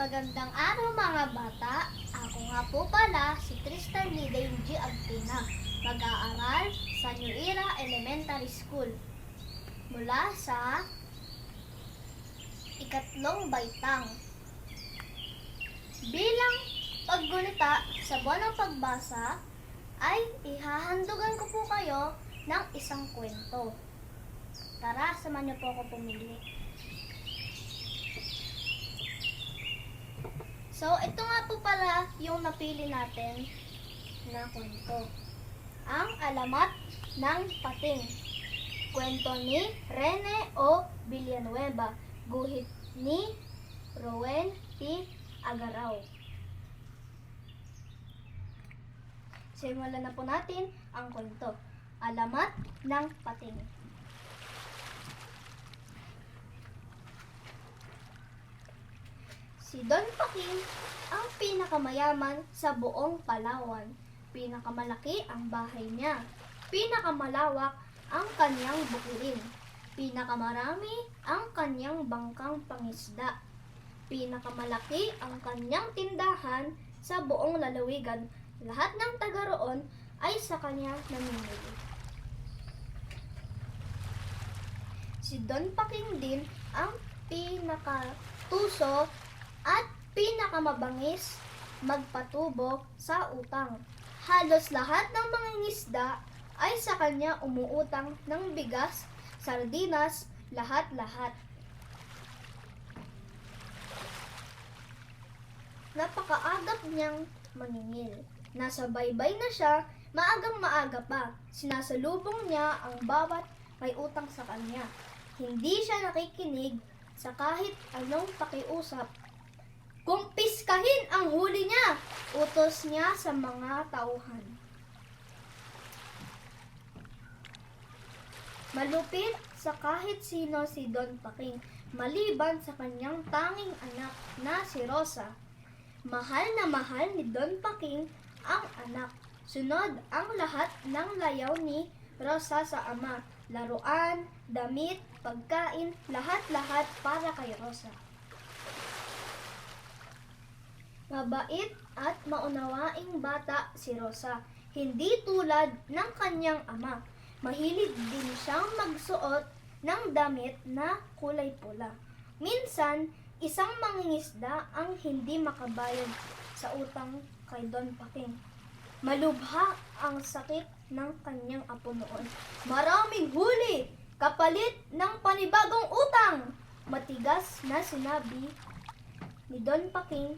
Magandang araw mga bata. Ako nga po pala si Tristan Lidain G. Agpina. Mag-aaral sa New Era Elementary School. Mula sa ikatlong baitang. Bilang paggunita sa buwanang pagbasa, ay ihahandugan ko po kayo ng isang kwento. Tara, samahan niyo po ako pumili. So, ito nga po pala yung napili natin na kwento. Ang Alamat ng Pating. Kwento ni Rene O. Villanueva. Guhit ni Rowen T. Agaraw. Simulan na po natin ang kwento. Alamat ng Pating. Si Don Paking ang pinakamayaman sa buong Palawan. Pinakamalaki ang bahay niya. Pinakamalawak ang kanyang bukirin. Pinakamarami ang kanyang bangkang pangisda. Pinakamalaki ang kanyang tindahan sa buong lalawigan. Lahat ng taga roon ay sa kanya namimili. Si Don Paking din ang pinakatuso at pinakamabangis magpatubo sa utang. Halos lahat ng mga ngisda ay sa kanya umuutang ng bigas, sardinas, lahat-lahat. Napakaagap niyang maningil. Nasa baybay na siya, maagang maaga pa. Sinasalubong niya ang bawat may utang sa kanya. Hindi siya nakikinig sa kahit anong pakiusap. Kumpiskahin ang huli niya, utos niya sa mga tauhan. Malupit sa kahit sino si Don Paking, maliban sa kanyang tanging anak na si Rosa. Mahal na mahal ni Don Paking ang anak. Sunod ang lahat ng layaw ni Rosa sa ama. Laruan, damit, pagkain, lahat-lahat para kay Rosa. Mabait at maunawaing bata si Rosa. Hindi tulad ng kanyang ama. Mahilig din siyang magsuot ng damit na kulay pula. Minsan, isang mangingisda ang hindi makabayad sa utang kay Don Paking. Malubha ang sakit ng kanyang apo noon. Maraming huli, kapalit ng panibagong utang! Matigas na sinabi ni Don Paking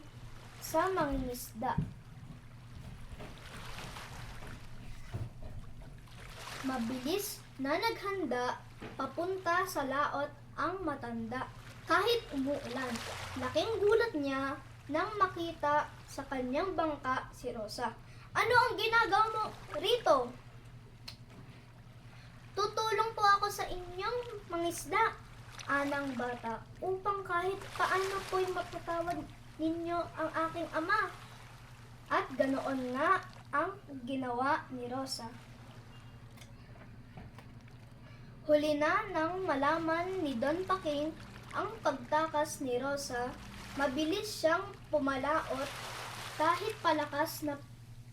sa mangingisda. Mabilis na naghanda papunta sa laot ang matanda. Kahit umuulan, laking gulat niya nang makita sa kanyang bangka si Rosa. Ano ang ginagawa mo rito? Tutulong po ako sa inyong mangisda, anang bata, upang kahit paano po'y mapatawad ninyo ang aking ama. At ganoon nga ang ginawa ni Rosa. Huli na nang malaman ni Don Paking ang pagtakas ni Rosa, mabilis siyang pumalaot kahit palakas na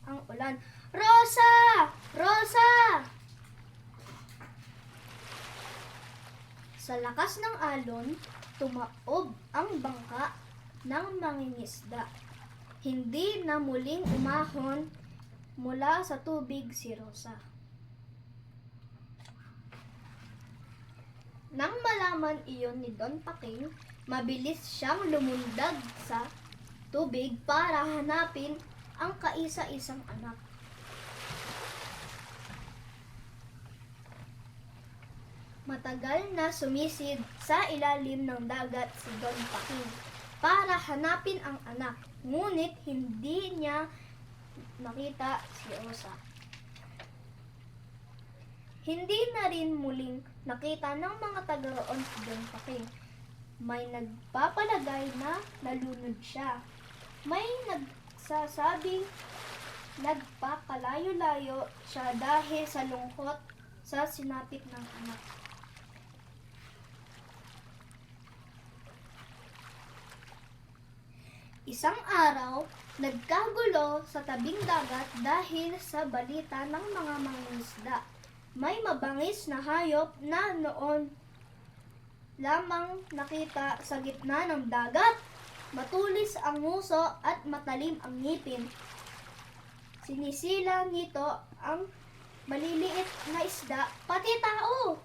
ang ulan. Rosa! Rosa! Sa lakas ng alon, tumaob ang bangka ng mangingisda. Hindi na muling umahon mula sa tubig si Rosa. Nang malaman iyon ni Don Paking, mabilis siyang lumundag sa tubig para hanapin ang kaisa-isang anak. Matagal na sumisid sa ilalim ng dagat si Don Paking para hanapin ang anak, ngunit hindi niya makita si Rosa. Hindi na rin muling nakita ng mga taga roon si Don Paking. May nagpapalagay na nalunod siya. May nagsasabing nagpakalayo-layo siya dahil sa lungkot sa sinapit ng anak. Isang araw, nagkagulo sa tabing dagat dahil sa balita ng mga mangingisda. May mabangis na hayop na noon lamang nakita sa gitna ng dagat. Matulis ang nguso at matalim ang ngipin. Sinisila nito ang maliliit na isda, pati tao.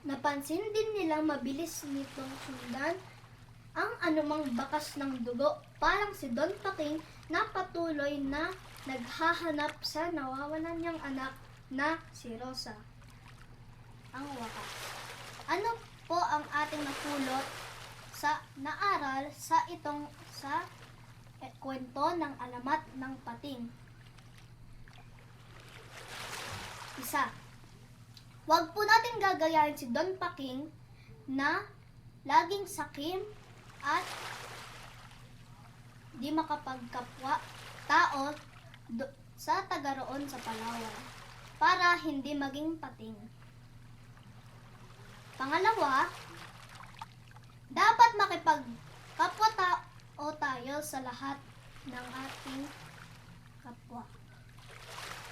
Napansin din nilang mabilis nitong sundan ang anumang bakas ng dugo, parang si Don Paking na patuloy na naghahanap sa nawawalan niyang anak na si Rosa. Ang wakas. Ano po ang ating napulot sa naaral sa kwento ng alamat ng pating? Isa. Huwag po natin gagayahin si Don Paking na laging sakim at di makapagkapwa tao sa taga roon sa Palawan para hindi maging pating. Pangalawa, dapat makipagkapwa tao tayo sa lahat ng ating kapwa.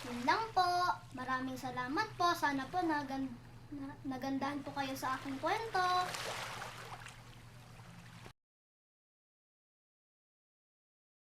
Yun lang po. Maraming salamat po. Sana po nagandahan po kayo sa aking kwento.